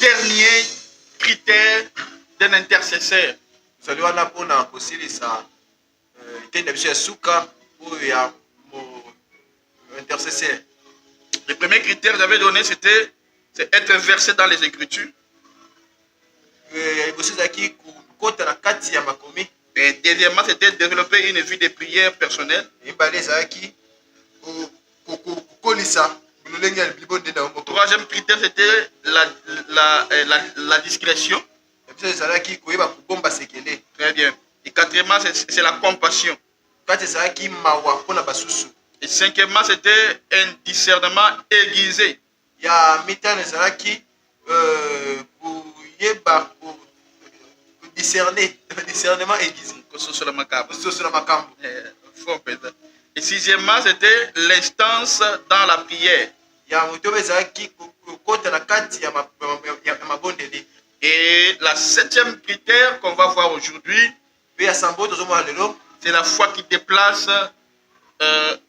dernier critère d'un intercesseur. Le premier critère que j'avais donné, c'est être versé dans les Écritures. Et deuxièmement, c'était développer une vie de prière personnelle. Troisième critère, c'était la discrétion. Très bien. Et quatrièmement, c'est la compassion. Et cinquièmement, c'était un discernement aiguisé. Discernement aiguisé. Et sixièmement, c'était l'instance dans la prière. Et la septième critère qu'on va voir aujourd'hui, c'est la foi qui déplace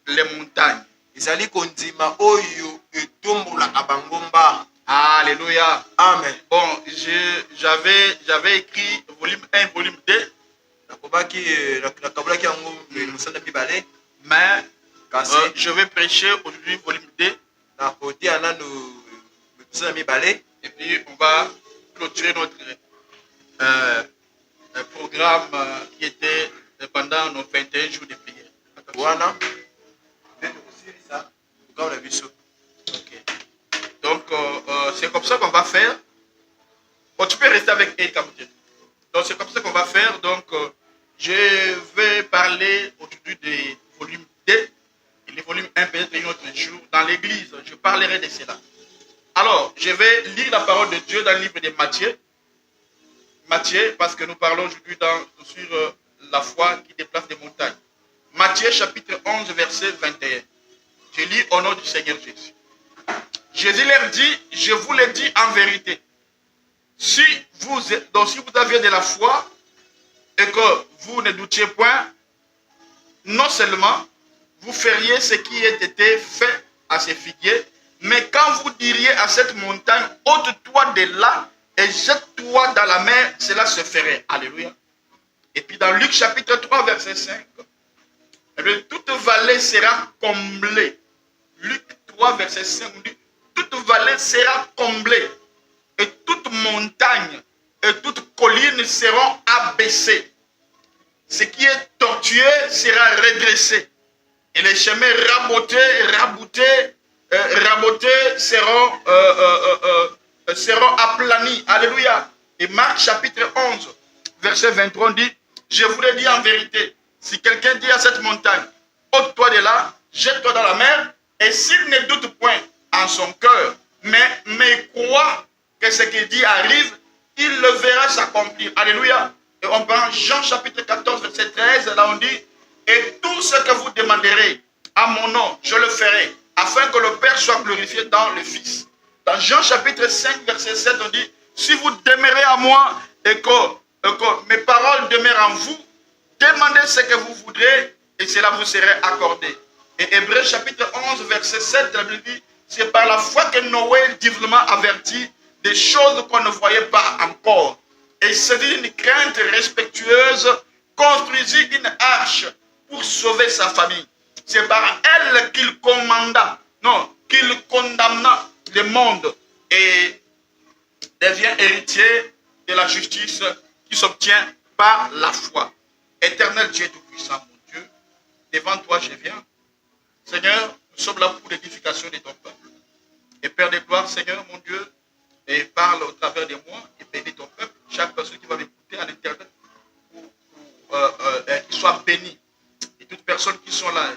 les montagnes. Alléluia. Amen. Bon, j'avais écrit volume 1, volume 2. Mais je vais prêcher aujourd'hui volume 2. Et puis on va clôturer notre programme qui était pendant nos 21 jours de prière. Okay. Donc c'est comme ça qu'on va faire. Bon, tu peux rester avec elle, Kamoté. Donc c'est comme ça qu'on va faire. Donc je vais parler aujourd'hui des volumes 2 et les volumes 1 peut-être un autre jour dans l'église. Je parlerai de cela. Alors, je vais lire la parole de Dieu dans le livre de Matthieu. Matthieu, parce que nous parlons aujourd'hui sur la foi qui déplace des montagnes. Matthieu chapitre 11, verset 21. Je lis au nom du Seigneur Jésus. Jésus leur dit, je vous le dis en vérité. Si vous aviez de la foi et que vous ne doutiez point, non seulement vous feriez ce qui a été fait à ces figuiers, mais quand vous diriez à cette montagne, ôte-toi de là et jette-toi dans la mer, cela se ferait. Alléluia. Et puis dans Luc chapitre 3, verset 5, toute vallée sera comblée. Luc 3, verset 5 dit, toute vallée sera comblée et toute montagne et toute colline seront abaissées. Ce qui est tortueux sera redressé. Et les chemins rabotés seront aplanis. Alléluia. Et Marc chapitre 11, verset 23 dit, je vous le dis en vérité, si quelqu'un dit à cette montagne, ôte-toi de là, jette-toi dans la mer, et s'il ne doute point en son cœur, mais croit que ce qu'il dit arrive, il le verra s'accomplir. Alléluia. Et on prend Jean chapitre 14, verset 13, là on dit, et tout ce que vous demanderez à mon nom, je le ferai, afin que le Père soit glorifié dans le Fils. Dans Jean chapitre 5, verset 7, on dit, si vous demeurez à moi et que mes paroles demeurent en vous, demandez ce que vous voudrez et cela vous sera accordé. Et Hébreux chapitre 11, verset 7, la Bible dit, c'est par la foi que Noé divinement averti des choses qu'on ne voyait pas encore. Et c'est une crainte respectueuse, construisit une arche pour sauver sa famille. C'est par elle qu'il commanda, non, qu'il condamna le monde et devient héritier de la justice qui s'obtient par la foi. Éternel Dieu Tout-Puissant, mon Dieu, devant toi je viens. Seigneur, nous sommes là pour l'édification de ton peuple. Et Père de gloire, Seigneur, mon Dieu, et parle au travers de moi et bénis ton peuple. Chaque personne qui va m'écouter à l'internet, qu'il soit béni. Et toutes personnes qui sont là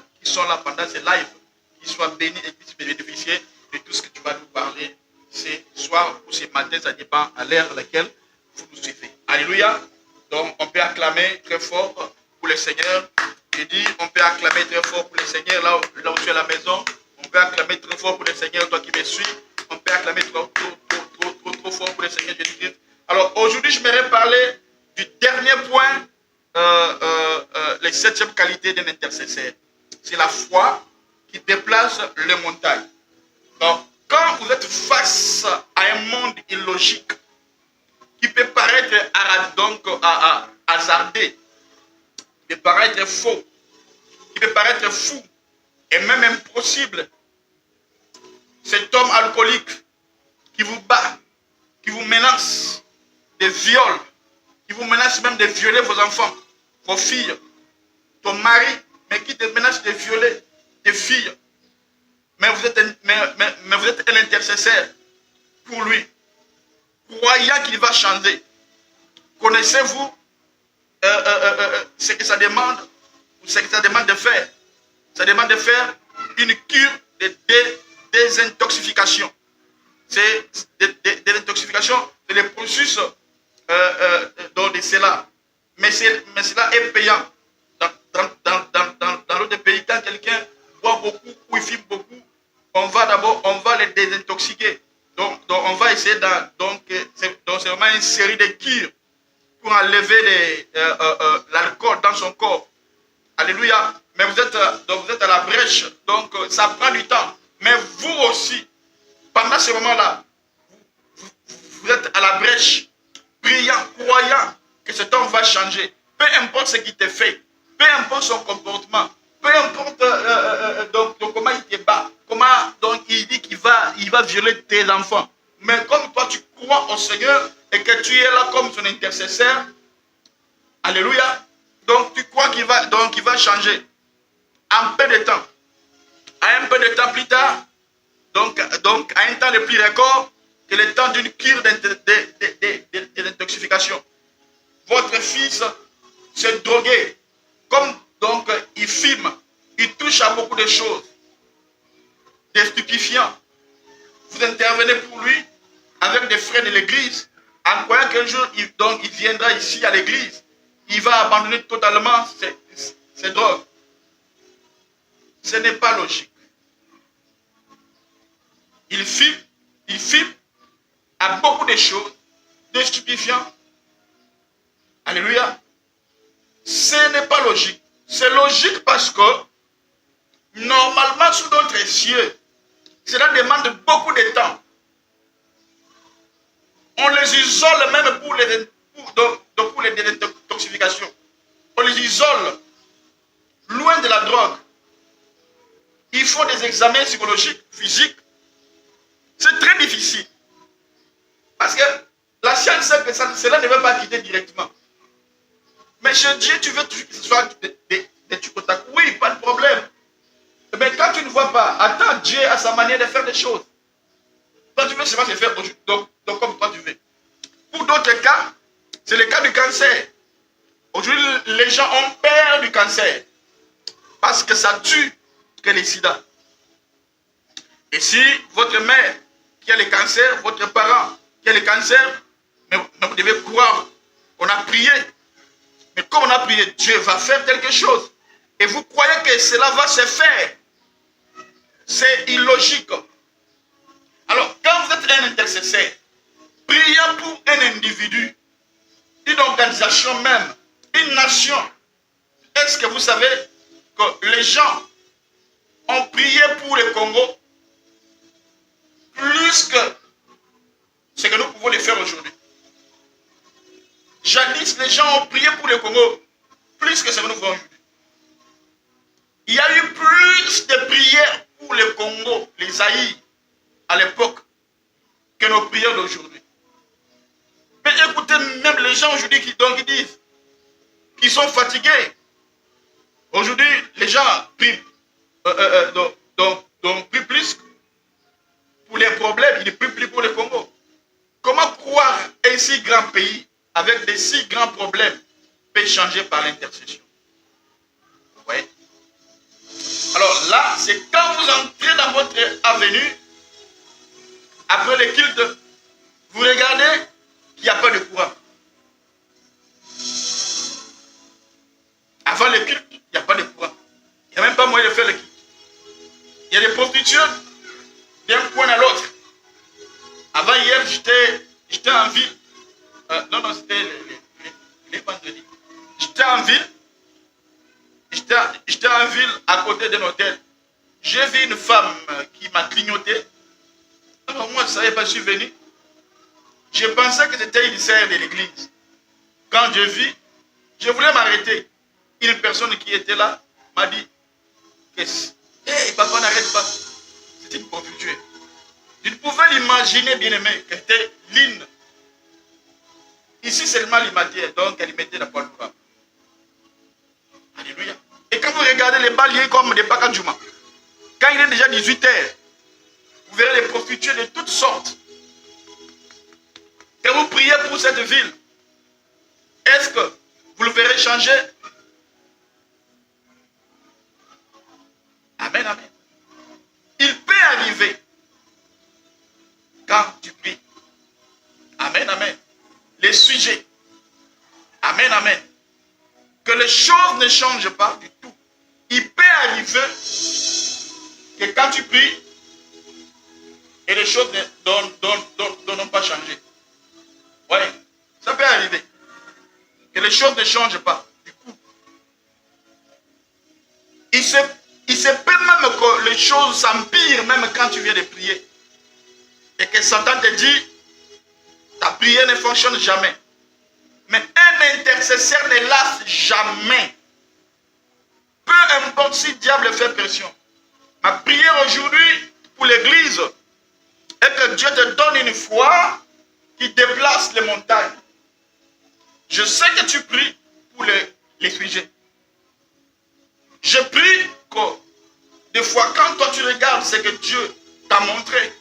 pendant ces lives, qu'ils soient bénis et puissent bénéficier de tout ce que tu vas nous parler ce soir ou ce matin, ça dépend à l'heure à laquelle vous nous suivez. Alléluia. Donc, on peut acclamer très fort pour le Seigneur. Je dis, on peut acclamer très fort pour le Seigneur là où tu es à la maison. On peut acclamer très fort pour le Seigneur, toi qui me suis. On peut acclamer trop fort pour le Seigneur Jésus-Christ. Alors, aujourd'hui, je m'aimerais parler du dernier point, les 7e qualités d'un intercesseur. C'est la foi qui déplace les montagnes. Donc, quand vous êtes face à un monde illogique, illogique, qui peut paraître hasardé, qui peut paraître faux, qui peut paraître fou et même impossible. Cet homme alcoolique qui vous bat, qui vous menace de viol, qui vous menace même de violer vos enfants, vos filles, ton mari, mais qui te menace de violer tes filles. Mais vous êtes un intercesseur pour lui, croyant qu'il va changer. Connaissez-vous ce que ça demande, ou ce que ça demande de faire? Ça demande de faire une cure de désintoxication. C'est désintoxication, c'est le processus de cela. Mais cela est payant. Dans l'autre pays, quand quelqu'un boit beaucoup ou il fume beaucoup, on va les désintoxiquer. Donc on va essayer c'est vraiment une série de cures pour enlever l'alcool dans son corps. Alléluia. Mais vous êtes à la brèche, donc ça prend du temps. Mais vous aussi, pendant ce moment-là, vous êtes à la brèche, priant, croyant que cet homme va changer. Peu importe ce qu'il te fait, peu importe son comportement, peu importe donc comment il te bat, comment donc il dit qu'il va violer tes enfants. Mais comme toi tu crois au Seigneur et que tu es là comme son intercesseur, alléluia, donc tu crois qu'il va changer. En peu de temps, un peu de temps plus tard, donc à un temps de plus record que le temps d'une cure d'intoxication. Votre fils se droguait, comme donc il fume, il touche à beaucoup de choses, des stupéfiants. Vous intervenez pour lui avec des frères de l'église, en croyant qu'un jour il viendra ici à l'église, il va abandonner totalement ses drogues. Ce n'est pas logique. Il fume à beaucoup de choses, des stupéfiants. Alléluia. Ce n'est pas logique. C'est logique parce que normalement sous d'autres cieux, cela demande beaucoup de temps. On les isole même pour les désintoxications. On les isole loin de la drogue. Il faut des examens psychologiques, physiques. C'est très difficile. Parce que la science sait que cela ne va pas quitter directement. Mais chez Dieu, tu veux toujours que ce soit des trucs au tac. Oui, pas de problème. Mais quand tu ne vois pas, attends, Dieu a sa manière de faire des choses. Quand tu veux, c'est pas se faire donc comme toi tu veux. Pour d'autres cas, c'est le cas du cancer. Aujourd'hui, les gens ont peur du cancer. Parce que ça tue que les sida. Et si votre mère qui a le cancer, votre parent qui a le cancer, mais vous devez croire, on a prié. Mais comme on a prié, Dieu va faire quelque chose. Et vous croyez que cela va se faire. C'est illogique. Alors, quand vous êtes un intercesseur, priant pour un individu, une organisation même, une nation, est-ce que vous savez que les gens ont prié pour le Congo plus que ce que nous pouvons le faire aujourd'hui? Jadis, les gens ont prié pour le Congo plus que ce que nous faisons aujourd'hui. Il y a eu plus de prières pour le Congo, les Zaïre, à l'époque, que nos prières d'aujourd'hui. Mais écoutez, même les gens aujourd'hui qui disent qu'ils sont fatigués. Aujourd'hui, les gens prient, prient plus pour les problèmes, ils prient plus pour le Congo. Comment croire un si grand pays avec des si grands problèmes peut changer par l'intercession? Vous voyez? Alors là, c'est quand vous entrez dans votre avenue, après le culte, vous regardez qu'il n'y a pas de courant. Avant le culte, il n'y a pas de courant. Il n'y a même pas moyen de faire le culte. Il y a des prostituées d'un point à l'autre. Avant hier, j'étais en ville. Non, c'était les vendredis. J'étais en ville. J'étais en ville à côté d'un hôtel. J'ai vu une femme qui m'a clignoté. Alors moi, je ne savais pas, je suis venu. Je pensais que c'était une sœur de l'église. Quand je vis, je voulais m'arrêter. Une personne qui était là m'a dit, hey, papa, n'arrête pas. C'était une prostituée. Je pouvais l'imaginer, bien aimé, que c'était Lynn. Ici seulement l'imatière, donc elle mettait la poêle noire. Alléluia. Et quand vous regardez les baliers comme des Bakadjouma, quand il est déjà 18 h, vous verrez les prostituées de toutes sortes. Quand vous priez pour cette ville, est-ce que vous le verrez changer? Amen, amen. Il peut arriver quand tu pries. Amen, amen. Les sujets. Amen, amen. Que les choses ne changent pas du tout. Il peut arriver que quand tu pries, et les choses n'ont pas changé. Oui, ça peut arriver. Que les choses ne changent pas. Du coup, il se peut même que les choses s'empirent même quand tu viens de prier. Et que Satan te dit, ta prière ne fonctionne jamais. Mais un intercesseur ne lasse jamais. Peu importe si le diable fait pression. Ma prière aujourd'hui pour l'église est que Dieu te donne une foi qui déplace les montagnes. Je sais que tu pries pour les sujets. Je prie que des fois quand toi tu regardes ce que Dieu t'a montré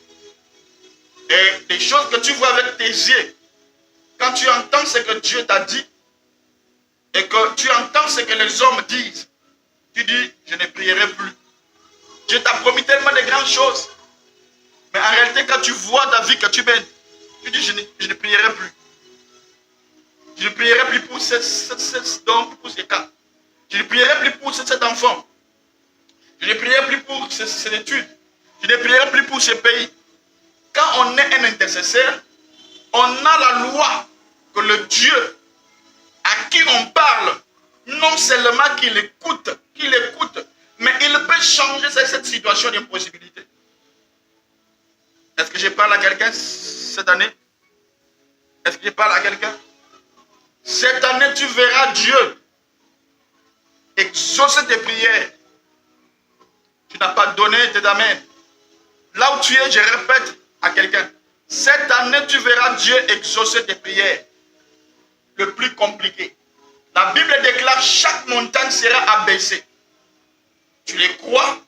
et des choses que tu vois avec tes yeux, quand tu entends ce que Dieu t'a dit et que tu entends ce que les hommes disent, tu dis, je ne prierai plus. Dieu t'a promis tellement de grandes choses. Mais en réalité, quand tu vois ta vie que tu mènes, tu dis, je ne prierai plus. Je ne prierai plus pour ce cas. Je ne prierai plus pour cet enfant. Je ne prierai plus pour ces études. Je ne prierai plus pour ce pays. Quand on est un intercesseur, on a la loi que le Dieu à qui on parle, non seulement qu'il écoute, mais il peut changer cette situation d'impossibilité. Est-ce que je parle à quelqu'un cette année? Est-ce que je parle à quelqu'un? Cette année, tu verras Dieu exaucer tes prières. Tu n'as pas donné tes amens. Là où tu es, je répète à quelqu'un. Cette année, tu verras Dieu exaucer tes prières. Le plus compliqué. La Bible déclare chaque montagne sera abaissée. Tu les crois?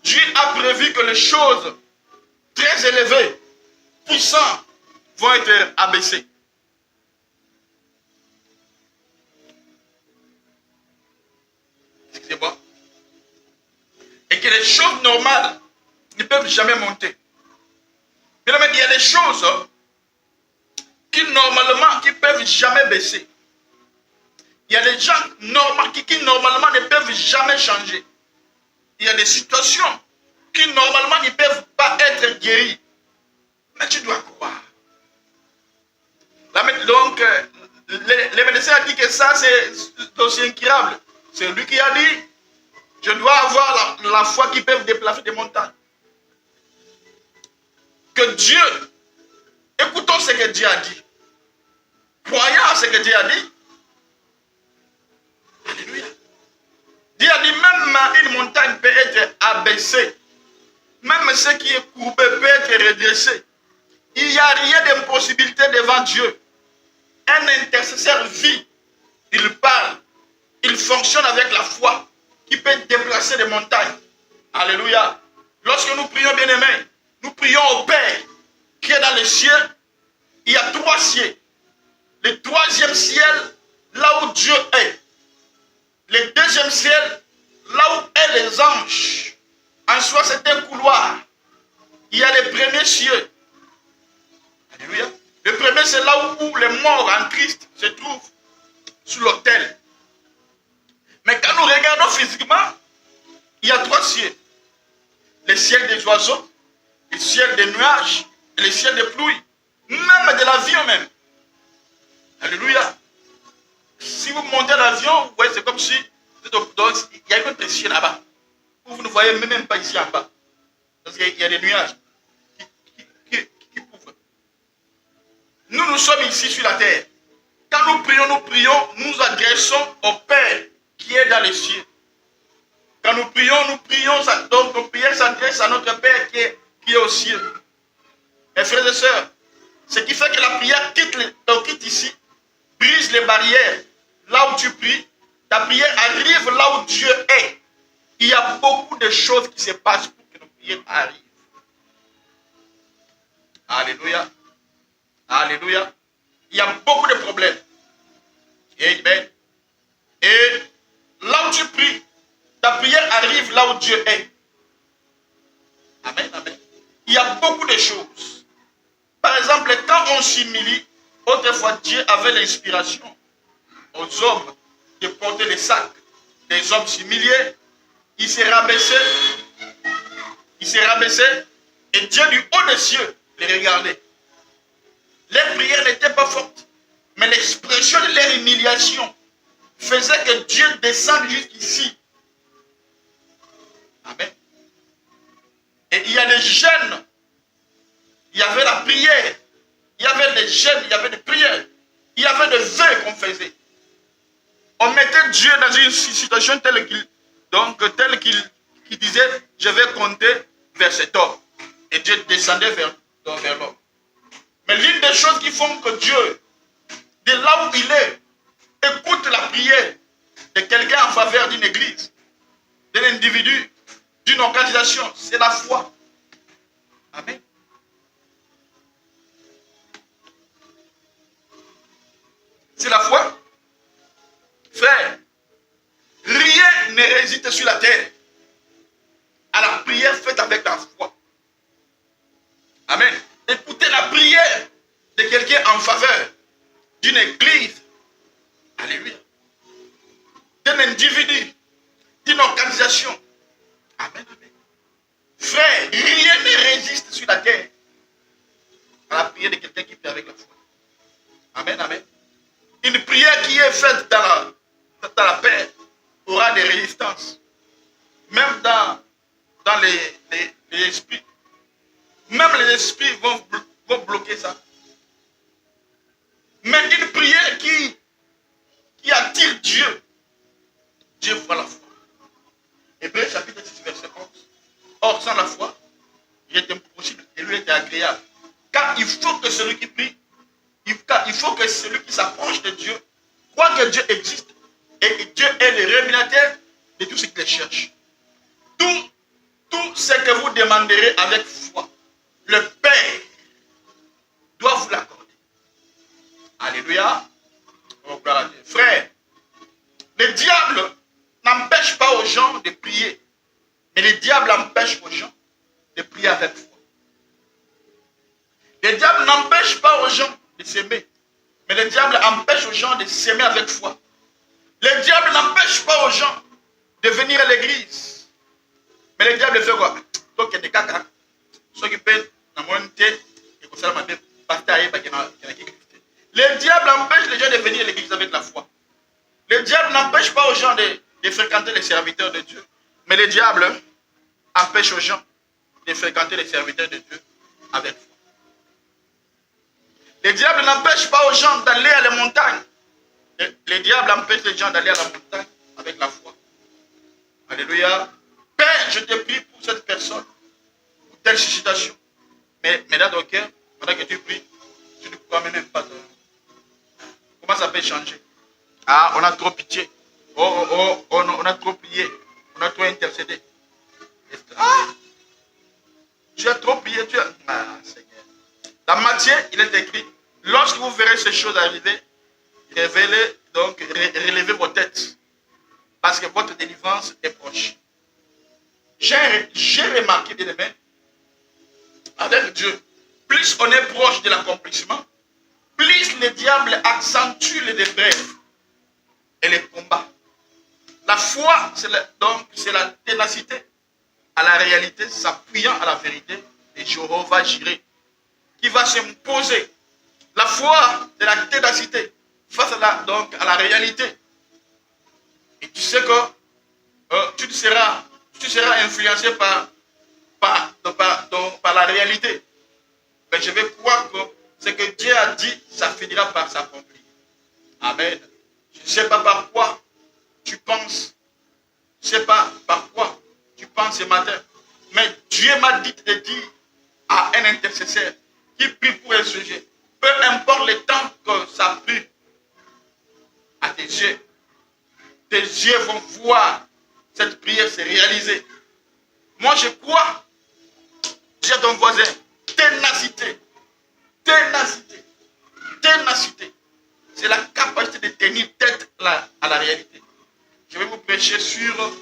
Dieu a prévu que les choses très élevées, puissantes, vont être abaissées. Excusez-moi. Et que les choses normales ne peuvent jamais monter. Mais il y a des choses qui normalement ne peuvent jamais baisser. Il y a des gens qui normalement ne peuvent jamais changer. Il y a des situations qui normalement ne peuvent pas être guéries. Mais tu dois croire. Donc, les médecins ont dit que ça, c'est aussi incurable. C'est lui qui a dit, je dois avoir la foi qui peut déplacer des montagnes. Que Dieu, écoutons ce que Dieu a dit. Croyons à ce que Dieu a dit. Alléluia. Dieu a dit, même une montagne peut être abaissée. Même ce qui est courbé peut être redressé. Il n'y a rien d'impossibilité devant Dieu. Un intercesseur vit, il parle, il fonctionne avec la foi qui peut déplacer des montagnes. Alléluia. Lorsque nous prions, bien-aimés, nous prions au Père qui est dans les cieux. Il y a 3 cieux. Le 3e ciel, là où Dieu est. Le 2e ciel, là où est les anges. En soi, c'est un couloir. Il y a les premiers cieux. Alléluia. Le premier, c'est là où les morts en Christ se trouvent, sous l'autel. Mais quand nous regardons physiquement, il y a 3 cieux. Le ciel des oiseaux, le ciel des nuages, et le ciel des pluies. Même de l'avion même. Alléluia. Si vous montez l'avion, vous voyez, c'est comme si il y a une autre ciel là-bas. Vous ne voyez même pas ici en bas. Parce qu'il y a des nuages qui couvrent. nous sommes ici sur la terre, quand nous prions, nous adressons au Père qui est dans les cieux. Quand nous prions, donc nos prières s'adressent à notre Père qui est aux cieux. Mes frères et sœurs, ce qui fait que la prière quitte ici, brise les barrières. Là où tu pries, ta prière arrive là où Dieu est. Il y a beaucoup de choses qui se passent pour que nos prières arrivent. Alléluia. Alléluia. Il y a beaucoup de problèmes. Amen. Et là où tu pries, ta prière arrive là où Dieu est. Amen, amen. Il y a beaucoup de choses. Par exemple, quand on s'humilie, autrefois Dieu avait l'inspiration aux hommes de porter les sacs. Les hommes s'humiliaient, ils se rabaissaient, et Dieu du haut des cieux les regardait. Leurs prières n'étaient pas fortes, mais l'expression de leur humiliation faisait que Dieu descende jusqu'ici. Amen. Et il y a des jeûnes, il y avait la prière, il y avait des jeûnes, il y avait des prières, il y avait des vœux qu'on faisait. On mettait Dieu dans une situation telle qu'il disait, je vais compter vers cet homme. Et Dieu descendait vers l'homme. Mais l'une des choses qui font que Dieu, de là où il est, écoute la prière de quelqu'un en faveur d'une église, d'un individu, d'une organisation, c'est la foi. Amen. C'est la foi. Frère, rien ne résiste sur la terre à la prière faite avec la foi. Amen. Écoutez la prière de quelqu'un en faveur d'une église. Alléluia. D'un individu, d'une organisation. Amen, amen. Frère, rien ne résiste sur la terre à la prière de quelqu'un qui prie avec la foi. Amen, amen. Une prière qui est faite dans la paix aura des résistances. Même dans les esprits. Même les esprits vont bloquer ça. Mais une prière qui attire Dieu, Dieu voit la foi. Hébreux chapitre 6, verset 11. Or, sans la foi, il est impossible et lui est agréable. Car il faut que celui qui prie, il faut que celui qui s'approche de Dieu croit que Dieu existe et que Dieu est le rémunérateur de tout ce qu'il cherche. Tout ce que vous demanderez avec foi, le Père doit vous l'accorder. Alléluia. Oh, gloire à Dieu. Frère, le diable n'empêche pas aux gens de prier, mais le diable empêche aux gens de prier avec foi. Le diable n'empêche pas aux gens de s'aimer, mais le diable empêche aux gens de s'aimer avec foi. Le diable n'empêche pas aux gens de venir à l'église, mais le diable fait quoi? Donc il y a des caca, ceux qui peuvent monter et comme ça le diable empêche les gens de venir à l'église avec la foi. Le diable n'empêche pas aux gens de fréquenter les serviteurs de Dieu, mais le diable empêche aux gens de fréquenter les serviteurs de Dieu avec foi. Le diable n'empêche pas aux gens d'aller à la montagne. Le diable empêche les gens d'aller à la montagne avec la foi. Alléluia. Père, je te prie pour cette personne, pour telle situation. Mais dans ton cœur, pendant que tu pries, tu ne crois même pas. Comment ça peut changer? Ah, on a trop pitié. On a trop prié. On a trop intercédé. Ah, tu as trop prié. Ah, Seigneur. Dans Matthieu, il est écrit, lorsque vous verrez ces choses arriver, relevez vos têtes. Parce que votre délivrance est proche. J'ai remarqué, bien aimé, avec Dieu, plus on est proche de l'accomplissement, plus le diable accentue les épreuves et les combats. La foi, c'est la ténacité à la réalité, s'appuyant à la vérité de Jéhovah Jireh, qui va s'imposer. La foi, c'est la ténacité face à la réalité. Et tu sais que tu seras influencé par la réalité. Mais je vais croire que Ce que Dieu a dit, ça finira par s'accomplir. Amen. Je ne sais pas par quoi tu penses. Je ne sais pas par quoi tu penses ce matin. Mais Dieu m'a dit de dire à un intercesseur qui prie pour un sujet. Peu importe le temps que ça prie à tes yeux vont voir cette prière se réaliser. Moi, je crois, dis à ton voisin, ténacité. Ténacité. Ténacité. C'est la capacité de tenir tête à la réalité. Je vais vous prêcher sur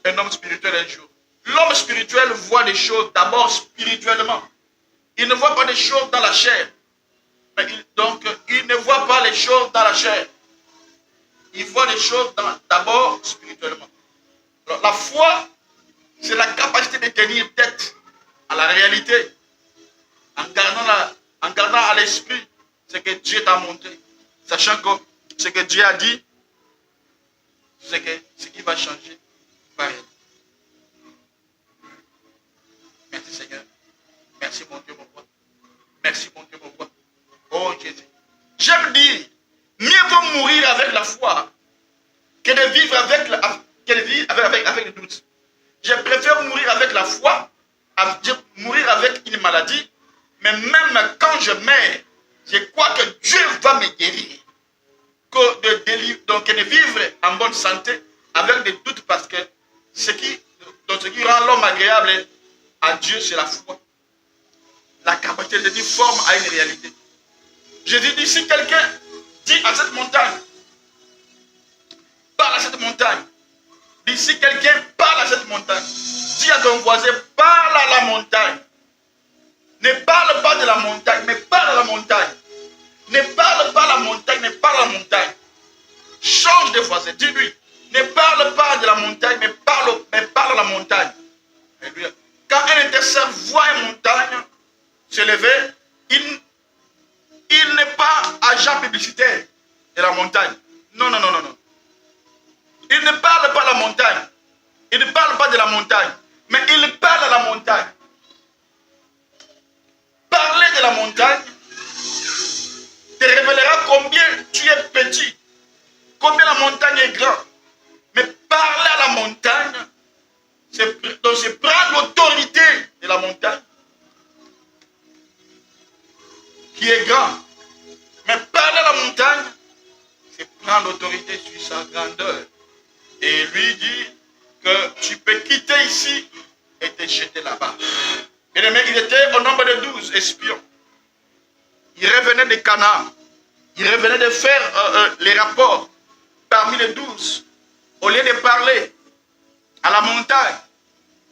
un homme spirituel un jour. L'homme spirituel voit les choses d'abord spirituellement. Il ne voit pas les choses dans la chair. Donc, il ne voit pas les choses dans la chair. Il voit les choses d'abord spirituellement. Alors, la foi, c'est la capacité de tenir tête à la réalité. En gardant à l'esprit ce que Dieu t'a montré. Sachant que ce que Dieu a dit, c'est que ce qui va changer va être. Merci Seigneur. Merci mon Dieu, mon roi. Merci mon Dieu, mon roi. Oh Jésus. J'aime dire, mieux vaut mourir avec la foi que de vivre avec le doute. Je préfère mourir avec la foi, mourir avec une maladie, mais même quand je meurs, je crois que Dieu va me guérir. Donc de vivre en bonne santé avec des doutes, parce que ce qui rend l'homme agréable à Dieu, c'est la foi. La capacité de dire forme à une réalité. Jésus dit, si quelqu'un dit à cette montagne, parle à cette montagne. Dit, si quelqu'un parle à cette montagne, dis à ton voisin, parle à la montagne. Ne parle pas de la montagne, mais parle à la montagne. Ne parle pas à la montagne, mais parle à la montagne. Change de voisin, dis-lui, ne parle pas de la montagne, mais parle à la montagne. Quand un intercesseur voit une montagne se lever, il n'est pas agent publicitaire de la montagne. Non, non, non, non, non. Il ne parle pas à la montagne. Il ne parle pas de la montagne, mais il parle à la montagne. Parler de la montagne te révélera combien tu es petit, combien la montagne est grande. Mais parler à la montagne, c'est prendre l'autorité de la montagne qui est grande. Mais parler à la montagne, c'est prendre l'autorité sur sa grandeur. Et lui dit que tu peux quitter ici et te jeter là-bas. Et les mecs, ils étaient au nombre de 12 espions. Ils revenaient de Canaan. Ils revenaient de faire les rapports parmi les 12. Au lieu de parler à la montagne,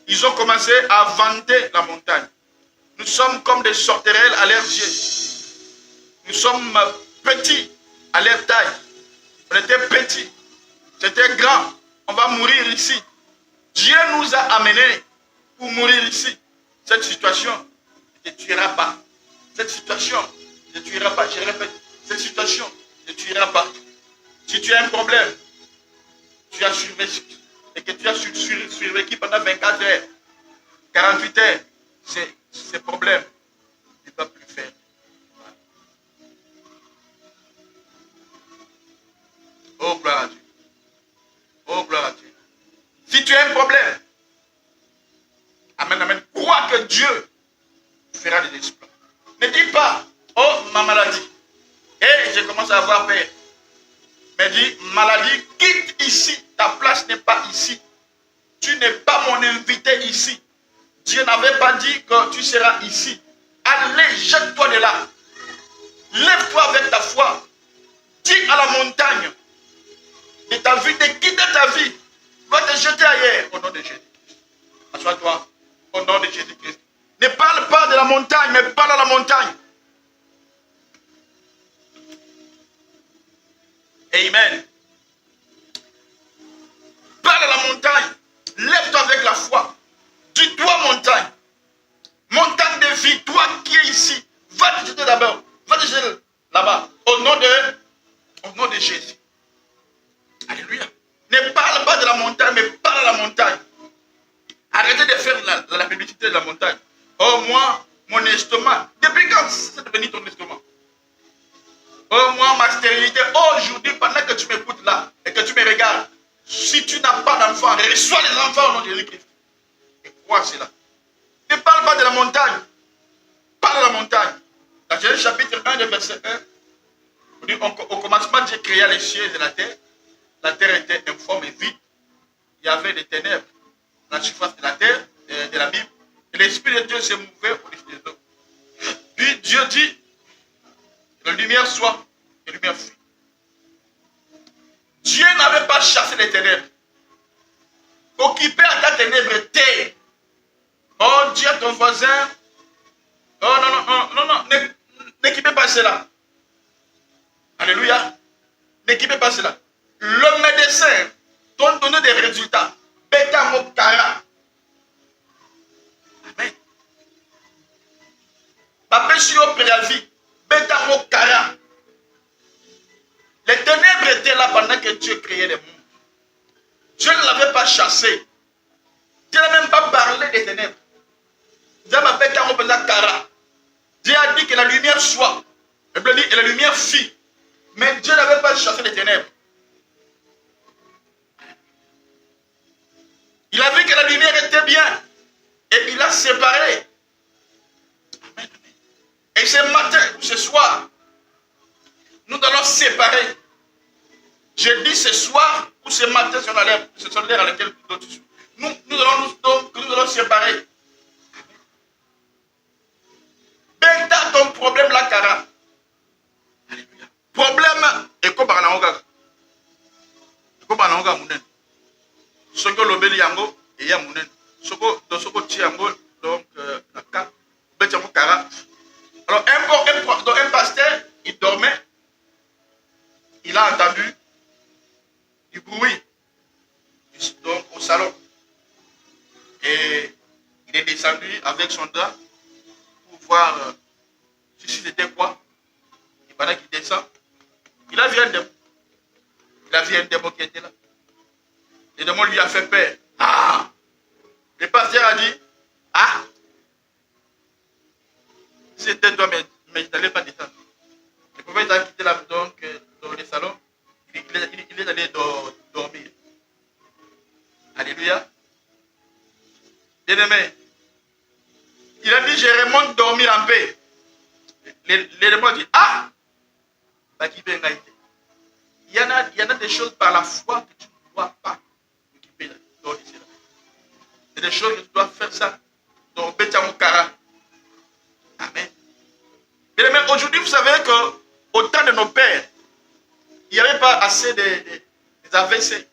ils ont commencé à vanter la montagne. Nous sommes comme des sauterelles à leurs yeux. Nous sommes petits à leur taille. On était petits. C'était grand. On va mourir ici. Dieu nous a amenés pour mourir ici. Cette situation ne te tuera pas. Cette situation ne te tuera pas. Je répète, cette situation ne te tuera pas. Si tu as un problème, tu as survécu et que tu as survécu pendant 24 heures, 48 heures, ce problème ne va plus faire. Oh, gloire à Dieu. Oh, gloire à Dieu. Si tu as un problème, amen, amen, crois que Dieu fera des exploits. Ne dis pas, oh, ma maladie. Et je commence à avoir peur. Mais dis, maladie, quitte ici. Ta place n'est pas ici. Tu n'es pas mon invité ici. Dieu n'avait pas dit que tu seras ici. Allez, jette-toi de là. Lève-toi avec ta foi. Dis à la montagne de ta vie, de quitter ta vie. Va te jeter ailleurs au nom de Jésus-Christ. Assois-toi au nom de Jésus-Christ. Ne parle pas de la montagne, mais parle à la montagne. Amen. Parle à la montagne. Lève-toi avec la foi. Dis-toi montagne. Montagne de vie, toi qui es ici, va te jeter d'abord. Va te jeter là-bas. Au nom de Jésus. Alléluia. Ne parle pas de la montagne, mais parle à la montagne. Arrêtez de faire la publicité de la montagne. Oh, moi, mon estomac. Depuis quand c'est devenu ton estomac? Oh, moi, ma stérilité, aujourd'hui, pendant que tu m'écoutes là et que tu me regardes, si tu n'as pas d'enfant, reçois les enfants au nom de Jésus-Christ. Et crois cela. Ne parle pas de la montagne. Parle de la montagne. Dans Genèse chapitre 1, verset 1, on dit, au commencement, Dieu créa les cieux et la terre. La terre était informe et vide. Il y avait des ténèbres dans la surface de la terre, de la Bible. Et l'Esprit de Dieu se mouvait au-dessus des eaux. Puis Dieu dit, la lumière soit, et la lumière fut. Dieu n'avait pas chassé les ténèbres. Occupé à ta ténèbre, terre. Oh, dis à ton voisin, oh non, n'équipez pas cela. Alléluia. N'équipez pas cela. Le médecin t'ont donné des résultats. Beta Mokara. Amen. Papa Shio Préavis. Beta Mokara. Les ténèbres étaient là pendant que Dieu créait les mondes. Dieu ne l'avait pas chassé. Dieu n'a même pas parlé des ténèbres. Dieu a dit que la lumière soit. Et la lumière fit. Mais Dieu n'avait pas chassé les ténèbres. Il a vu que la lumière était bien. Et il a séparé. Amen. Et ce matin, ce soir, nous allons séparer. Je dis ce soir ou ce matin, c'est sur l'heure à laquelle nous allons séparer. Benta ton problème là, Kara. Alléluia. Problème, et comme par la comme par la mounen. Soko lobeli yango et ya mounen. Soko ti yango donc la ka. Beta mo Kara. Alors un pasteur, il dormait. Il a entendu du bruit donc au salon. Et il est descendu avec son drap pour voir si c'était quoi. Et pendant qu'il descend, il a vu un démon. Il a vu un démon qui était là. Le démon lui a fait peur. Ah! Le pasteur a dit, ah! Si c'était toi, mais je n'allais pas descendre. Le prophète a quitté là, donc, dans le salon. Il est allé dormir. Alléluia. Bien-aimé. Il a dit, je remonte dormir en paix. L'élément dit, ah! Il y en a des choses par la foi que tu ne dois pas occuper. Il y a des choses que tu dois faire ça. Donc, Betamukara. Amen. Bien-aimé, aujourd'hui, vous savez qu'au temps de nos pères, il n'y avait pas assez des AVC.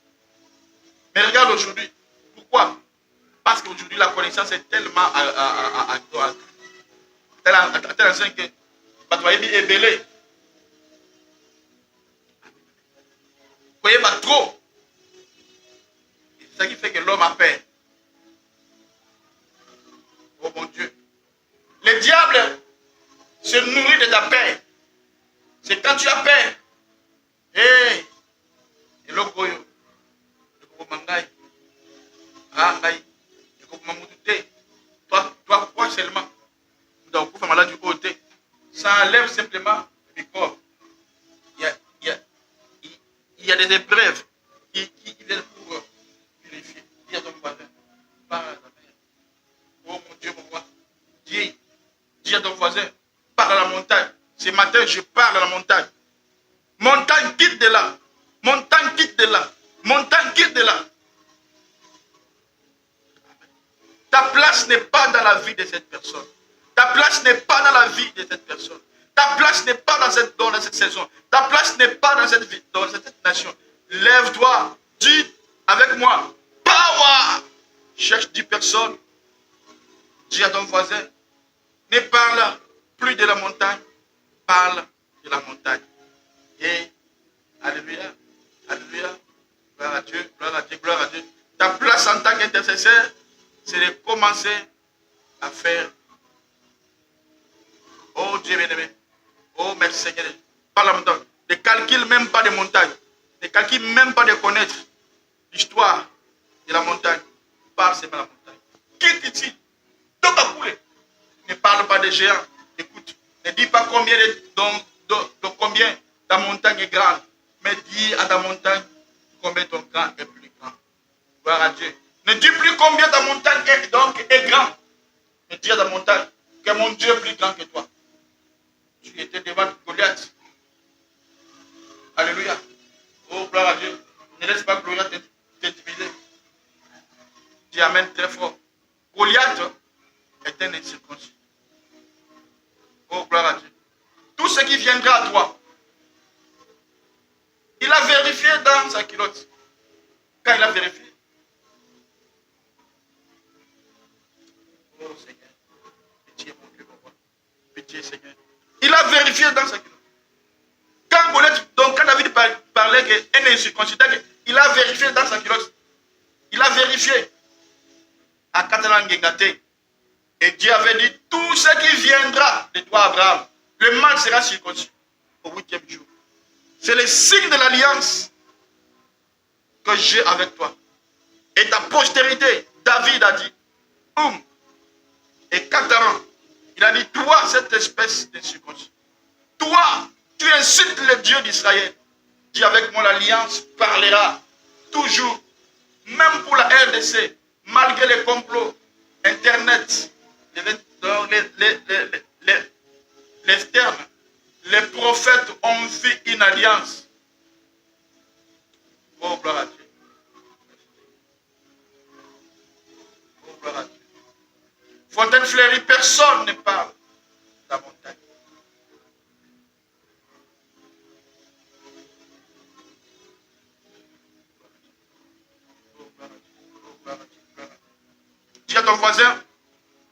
Mais regarde aujourd'hui. Pourquoi? Parce qu'aujourd'hui, la connaissance est tellement telle que Batoyebi est belé. Vous voyez, trop. C'est ça qui fait que l'homme a peur. Oh mon Dieu. Le diable se nourrit de ta peur. C'est quand tu as peur. Hey, et le goyo, le mangai, angai, le mamouté. Toi crois seulement. Donc, pour faire malade du côté, ça enlève simplement le corps. Il y a des épreuves qui viennent pour purifier. Dis à ton voisin, parle à ta mère. Oh mon Dieu, mon roi. Dis à ton voisin, parle à la montagne. Ce matin, je parle à la montagne. Montagne, quitte de là. Montagne, quitte de là. Montagne, quitte de là. Ta place n'est pas dans la vie de cette personne. Ta place n'est pas dans la vie de cette personne. Ta place n'est pas dans cette saison. Ta place n'est pas dans cette vie, dans cette nation. Lève-toi. Dis avec moi. Power. Cherche 10 personnes. Dis à ton voisin. Ne parle plus de la montagne. Parle de la montagne. Et alléluia. Alléluia. Gloire à Dieu. Gloire à Dieu. Gloire à Dieu. Ta place en tant qu'intercesseur, c'est de commencer à faire. Oh Dieu bien-aimé. Oh merci Seigneur. Pas la montagne. Ne calcule même pas de montagne. Ne calcule même pas de connaître l'histoire de la montagne. Parle seulement de la montagne. Quitte ici. Donc à couler. Ne parle pas des géants. Écoute. Ne dis pas combien ta montagne est grande. Mais dis à ta montagne combien ton camp est plus grand. Gloire à Dieu. Ne dis plus combien ta montagne est grande. Mais dis à ta montagne que mon Dieu est plus grand que toi. Tu étais devant Goliath. Alléluia. Oh, gloire à Dieu. Ne laisse pas Goliath t'intimider. Dis amen très fort. Goliath est un incirconcis. Oh, gloire à Dieu. Tout ce qui viendra à toi, il a vérifié dans sa culotte. Quand il a vérifié, oh Seigneur, pitié mon Dieu, mon roi. Pitié Seigneur. Il a vérifié dans sa culotte. Quand Goliath, donc quand David parlait qu'un incirconcis, il a vérifié dans sa culotte. Il a vérifié. À Katalangengate. Et Dieu avait dit, tout ce qui viendra de toi, Abraham, le mal sera circoncis au 8e jour. C'est le signe de l'alliance que j'ai avec toi. Et ta postérité, David a dit, et 4 ans, il a dit, toi, cette espèce d'incirconcis, toi, tu incites le Dieu d'Israël. Dis avec moi, l'alliance parlera toujours, même pour la RDC, malgré les complots, Internet, l'externe, les prophètes ont fait une alliance. Oh, gloire à Dieu. Oh, gloire à Dieu. Fontaine fleurie, personne ne parle de la montagne. Oh, gloire à Dieu. Oh, gloire à Dieu. Gloire à Dieu. Dis à ton voisin,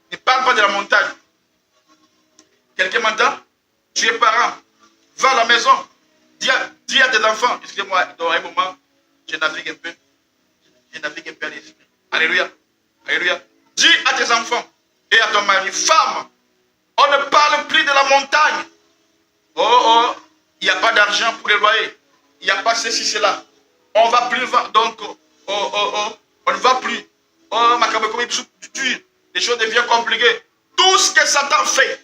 ne parle pas de la montagne. Quelqu'un m'entend? Tu es parent. Va à la maison. Dis à tes enfants. Excusez-moi, dans un moment, je navigue un peu. Je navigue un peu à l'esprit. Alléluia. Alléluia. Dis à tes enfants et à ton mari, femme, on ne parle plus de la montagne. Oh, il n'y a pas d'argent pour les loyers. Il n'y a pas ceci, cela. On va plus, donc, on ne va plus. Oh, ma caméra, les choses deviennent compliquées. Tout ce que Satan fait,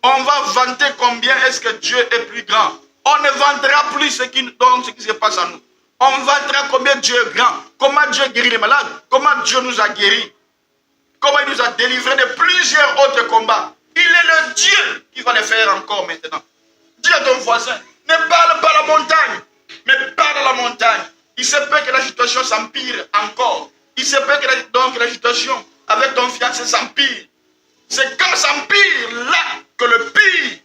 on va vanter combien est-ce que Dieu est plus grand. On ne vantera plus ce qui se passe à nous. On vantera combien Dieu est grand. Comment Dieu guérit les malades. Comment Dieu nous a guéris. Comment il nous a délivrés de plusieurs autres combats. Il est le Dieu qui va les faire encore maintenant. Dis à ton voisin, ne parle pas la montagne, mais parle à la montagne. Il se peut que la situation s'empire encore. Il se peut que la situation avec ton fiancé s'empire. C'est quand s'empire là que le pire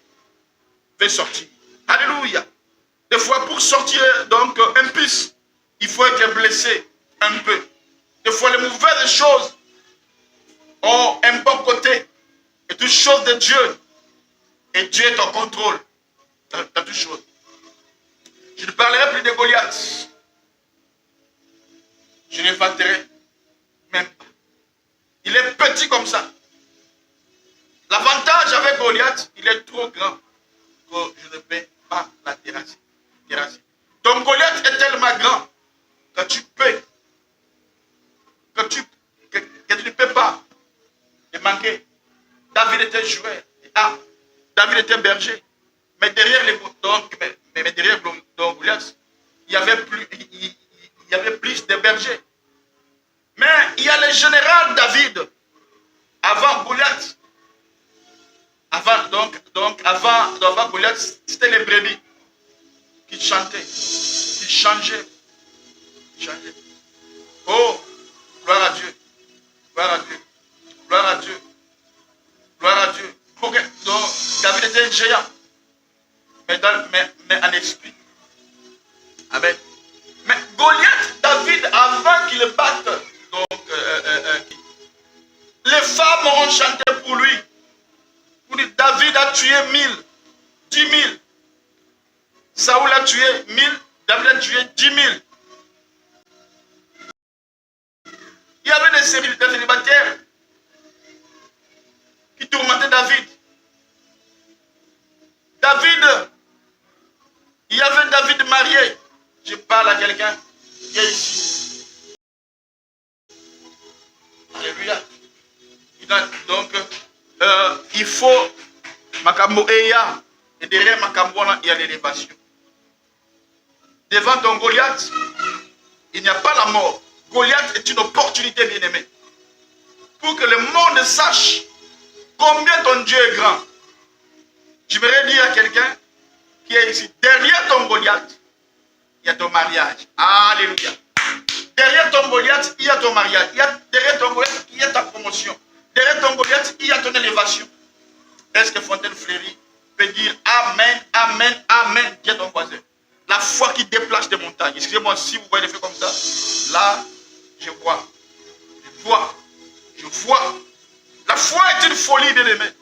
va sortir. Alléluia. Des fois, pour sortir donc un pisse, il faut être blessé un peu. Des fois, les mauvaises choses ont un bon côté. Et toutes choses de Dieu. Et Dieu est en contrôle dans toutes choses. Je ne parlerai plus de Goliath. Je ne vanterai même pas. Il est petit comme ça. L'avantage avec Goliath, il est trop grand que je ne peux pas la terrasser. Donc Goliath est tellement grand que tu peux, que tu ne peux pas le manquer. David était joueur. David était berger. Mais derrière Goliath, il y avait plus de bergers. Mais il y a le général David avant Goliath. Avant Goliath, c'était les brebis qui chantaient, qui changeaient. Oh, gloire à Dieu, gloire à Dieu, gloire à Dieu, gloire à Dieu. Donc, David était un géant, mais en esprit. Amen. Mais Goliath, David, avant qu'il le batte, donc, les femmes ont chanté pour lui. David a tué 1000, 10 000. Saoul a tué 1000, David a tué 10 000. Il y avait des célibataires qui tourmentaient David. Il y avait David marié. Je parle à quelqu'un qui est ici. Alléluia. Donc, il faut Makambo Eya. Et derrière Makambouana, il y a l'élévation. Devant ton Goliath, il n'y a pas la mort. Goliath est une opportunité, bien-aimée. Pour que le monde sache combien ton Dieu est grand. J'aimerais dire à quelqu'un qui est ici, derrière ton Goliath, il y a ton mariage. Alléluia. Derrière ton Goliath, il y a ton mariage. Derrière ton Goliath, il y a ta promotion. Derrière ton Goliath, il y a ton élévation. Est-ce que Fontaine Fleury peut dire Amen, Amen, Amen? Dis à ton voisin. La foi qui déplace des montagnes. Excusez-moi si vous voyez des faits comme ça. Là, je vois. Je vois. Je vois. La foi est une folie, bien-aimé.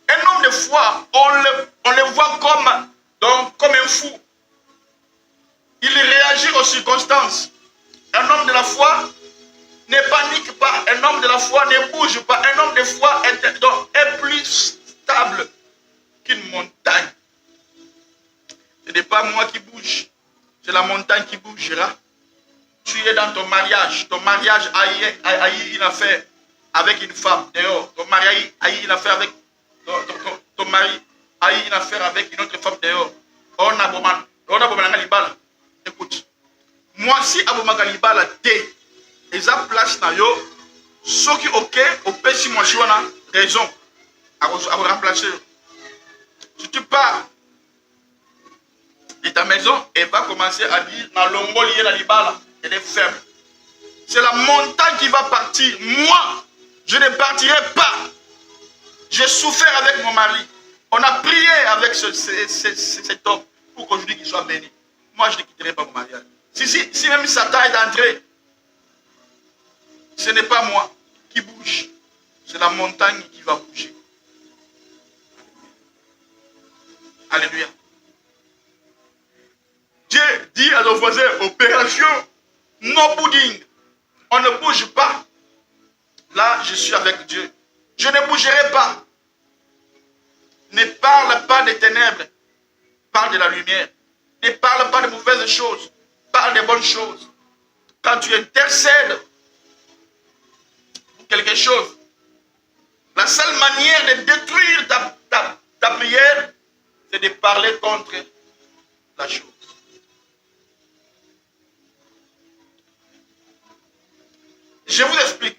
Un homme de foi, on le voit comme un fou. Il réagit aux circonstances. Un homme de la foi ne panique pas. Un homme de la foi ne bouge pas. Un homme de foi est plus stable qu'une montagne. Ce n'est pas moi qui bouge. C'est la montagne qui bougera. Tu es dans ton mariage. Ton mariage a eu une affaire avec une femme dehors. Ton mari a eu une affaire avec ton mari a eu une affaire avec une autre femme dehors. On a libala. Écoute, moi si abomaka libala te, eza place na yo, soki ok, opesi moi si wana raison à remplacer. Si tu pars de ta maison, elle va commencer à dire na longo lié la libala, elle est faible. C'est la montagne qui va partir. Moi, je ne partirai pas. J'ai souffert avec mon mari. On a prié avec cet homme pour qu'aujourd'hui qu'il soit béni. Moi, je ne quitterai pas mon mariage. Si même Satan est entré, ce n'est pas moi qui bouge. C'est la montagne qui va bouger. Alléluia. Dieu dit à nos voisins, opération no bouding. On ne bouge pas. Là, je suis avec Dieu. Je ne bougerai pas. Ne parle pas des ténèbres. Parle de la lumière. Ne parle pas de mauvaises choses. Parle des bonnes choses. Quand tu intercèdes pour quelque chose, la seule manière de détruire ta prière, c'est de parler contre la chose. Je vous explique.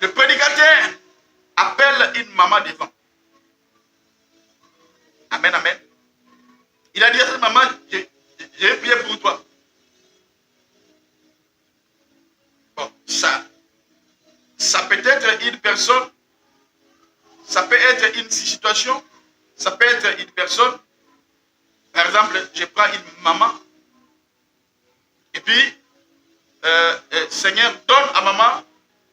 Le prédicateur appelle une maman devant. Amen, amen. Il a dit à cette maman, je vais prier pour toi. Bon, ça peut être une personne, ça peut être une situation, ça peut être une personne. Par exemple, je prends une maman, et puis, Seigneur, donne à maman,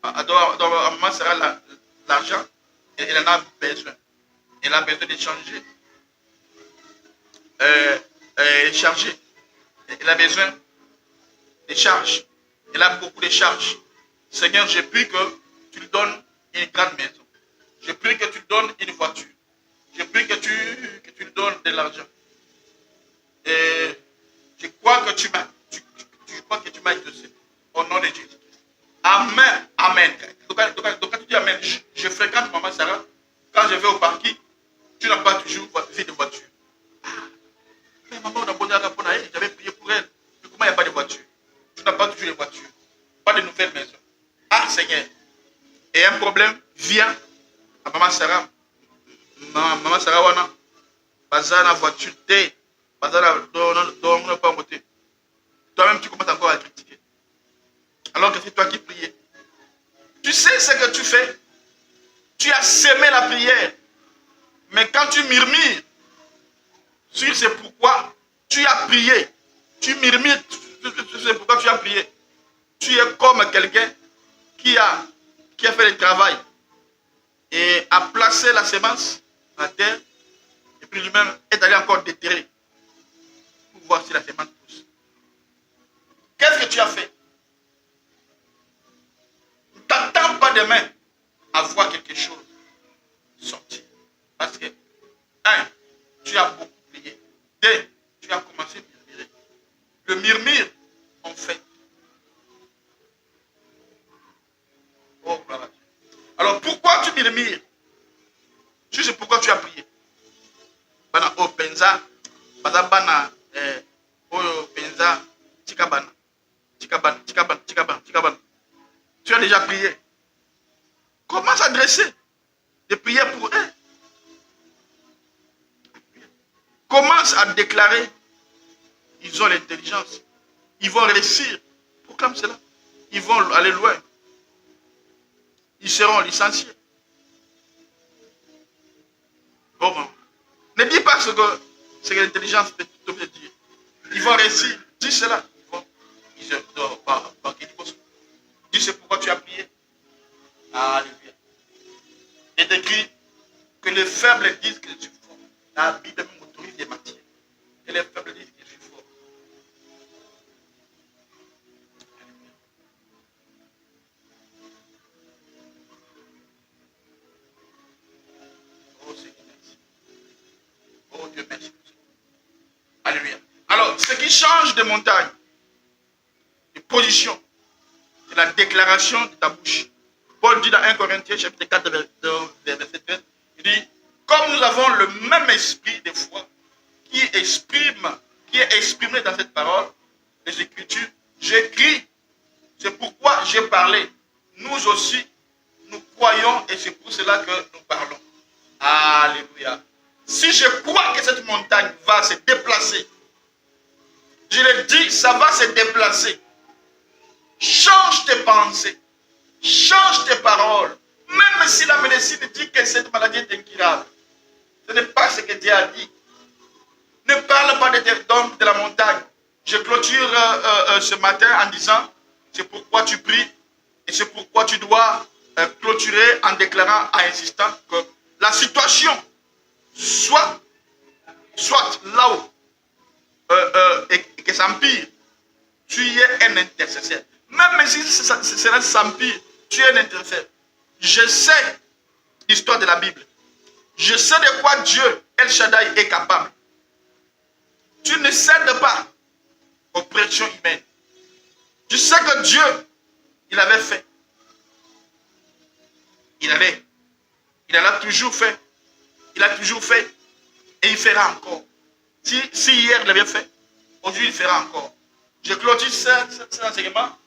à maman sera l'argent, et elle en a besoin. Elle a besoin de changer. Charger. Elle a besoin de charges. Elle a beaucoup de charges. Seigneur, je prie que tu lui donnes une grande maison. Je prie que tu lui donnes une voiture. Je prie que tu lui donnes de l'argent. Et je crois que tu m'as exaucé. Au nom de Jésus. Amen. Amen. Donc quand tu dis Amen, je fréquente Maman Sarah. Quand je vais au parking, tu n'as pas toujours vu de voiture. Mais maman, on a posé la pour elle. J'avais prié pour elle. Mais comment il n'y a pas de voiture? Tu n'as pas toujours de voiture. Pas de nouvelles maisons. Ah Seigneur. Et un problème vient à Maman Sarah. Maman Sarah wana. Bazar la voiture T. Bazar n'a pas voté. Toi-même tu commences encore à critiquer. Alors que c'est toi qui priais. Tu sais ce que tu fais. Tu as semé la prière. Mais quand tu murmures sur c'est pourquoi tu as prié, tu murmures c'est pourquoi tu as prié. Tu es comme quelqu'un qui a fait le travail et a placé la semence à terre et puis lui-même est allé encore déterrer pour voir si la semence pousse. Qu'est-ce que tu as fait? Ne t'attends pas demain à voir quelque chose sortir. Parce que, 1, tu as beaucoup prié. 2, tu as commencé à murmurer. Le murmure, en fait. Oh, voilà. Alors, pourquoi tu murmures? Tu sais pourquoi tu as prié. bazabana oyo penza tikabana. Tu as déjà prié. Comment s'adresser? De prier pour eux. Commence à déclarer. Ils ont l'intelligence. Ils vont réussir. Proclame cela. Ils vont aller loin. Ils seront licenciés. Bon. Ne dis pas ce que l'intelligence peut te dire. Ils vont réussir. Dis cela. Dis c'est pourquoi tu as prié. Alléluia. Il est écrit que les faibles disent que je suis fort. La Bible m'autorise des matières. Et les faibles disent que je suis fort. Oh Seigneur, merci. Oh Dieu, merci. Alléluia. Alors, ce qui change de montagne, de position, c'est la déclaration de ta bouche. Paul dit dans 1 Corinthiens chapitre 4 verset 13, il dit, comme nous avons le même esprit de foi qui est exprimé dans cette parole, les Écritures, j'écris, c'est pourquoi j'ai parlé. Nous aussi, nous croyons et c'est pour cela que nous parlons. Alléluia. Si je crois que cette montagne va se déplacer, je le dis, ça va se déplacer. Change tes pensées. Change tes paroles. Même si la médecine dit que cette maladie est incurable. Ce n'est pas ce que Dieu a dit. Ne parle pas de la montagne. Je clôture ce matin en disant, c'est pourquoi tu pries et c'est pourquoi tu dois clôturer en déclarant, en insistant que la situation soit là-haut et que ça empire. Tu es un intercesseur. Même si cela s'empire, tu es un intercesseur. Je sais l'histoire de la Bible. Je sais de quoi Dieu, El Shaddai, est capable. Tu ne cèdes pas aux pressions humaines. Tu sais que Dieu, il avait fait. Il a toujours fait. Il a toujours fait. Et il fera encore. Si hier il avait fait, aujourd'hui il fera encore. Je clôture cet enseignement.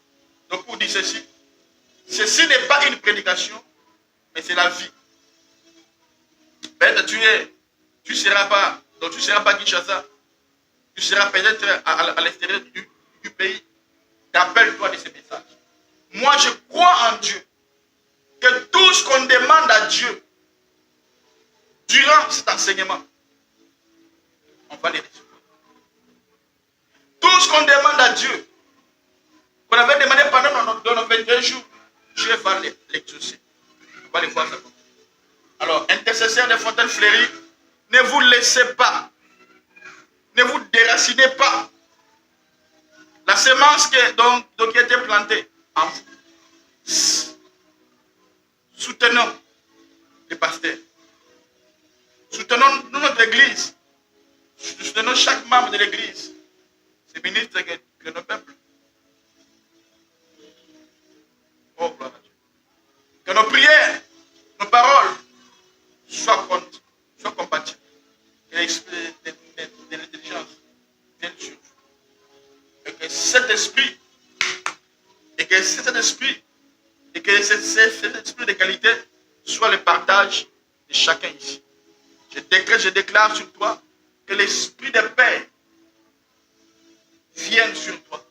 Donc pour dire ceci. Ceci n'est pas une prédication, mais c'est la vie. Peut-être tu ne seras pas Kinshasa. Tu seras peut-être à l'extérieur du pays. Rappelle-toi de ces messages. Moi, je crois en Dieu. Que tout ce qu'on demande à Dieu durant cet enseignement, on va les recevoir. Tout ce qu'on demande à Dieu, qu'on avait demandé pendant nos 21 jours, Dieu va l'exaucer. On va les voir ça. Alors, intercesseurs de Fontaine Fleurie, ne vous laissez pas. Ne vous déracinez pas. La semence qui a été plantée en vous. Soutenons les pasteurs. Soutenons notre église. Soutenons chaque membre de l'église. C'est ministre que nos peuples. Oh, gloire à Dieu. Que nos prières, nos paroles soient compatibles. Que l'esprit de l'intelligence vienne sur vous. Et que cet esprit de qualité soit le partage de chacun ici. Je déclare sur toi que l'esprit de paix vienne sur toi.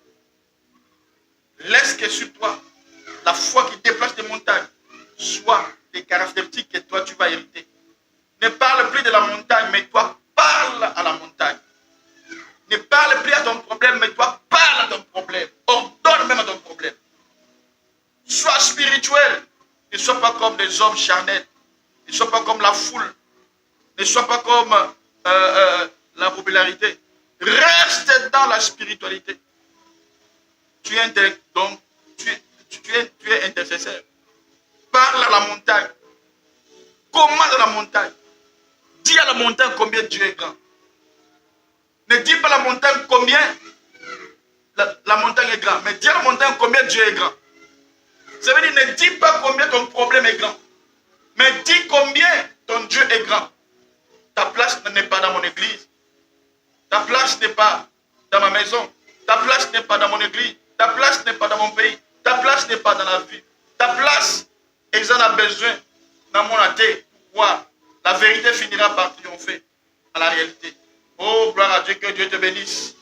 Laisse que sur toi, la foi qui déplace des montagnes soit des caractéristiques que toi tu vas hériter. Ne parle plus de la montagne, mais toi parle à la montagne. Ne parle plus à ton problème, mais toi parle à ton problème. Ordonne même à ton problème. Sois spirituel. Ne sois pas comme des hommes charnels. Ne sois pas comme la foule. Ne sois pas comme la popularité. Reste dans la spiritualité. Tu es intercesseur. Parle à la montagne. Commande à la montagne. Dis à la montagne combien Dieu est grand. Ne dis pas à la montagne combien la montagne est grande, mais dis à la montagne combien Dieu est grand. Ça veut dire ne dis pas combien ton problème est grand, mais dis combien ton Dieu est grand. Ta place n'est pas dans mon église. Ta place n'est pas dans ma maison. Ta place n'est pas dans mon église. Ta place n'est pas dans mon pays. Ta place n'est pas dans la vie. Ta place, ils en ont besoin dans mon athée. Pourquoi? La vérité finira par triompher à la réalité. Oh, gloire à Dieu, que Dieu te bénisse.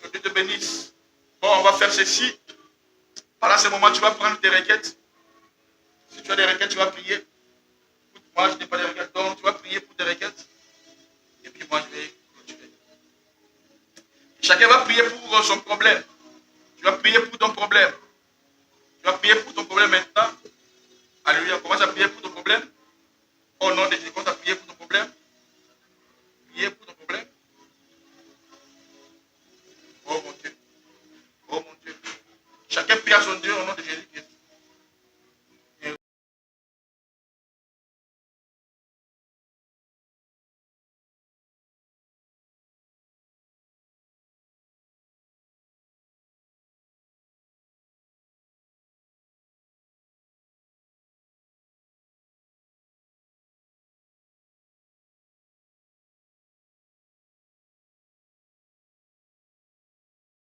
Que Dieu te bénisse. Bon, on va faire ceci. Pendant ce moment, tu vas prendre tes requêtes. Si tu as des requêtes, tu vas prier. Moi, je n'ai pas de requêtes, donc tu vas prier pour tes requêtes. Et puis moi, je vais continuer. Chacun va prier pour son problème. Tu vas prier pour ton problème. Tu vas prier pour ton problème maintenant. Alléluia. Commence à prier pour ton problème. Au nom de Jésus, commence à prier pour ton problème. Prier pour ton problème. Oh mon Dieu. Oh mon Dieu. Chacun prie à son Dieu.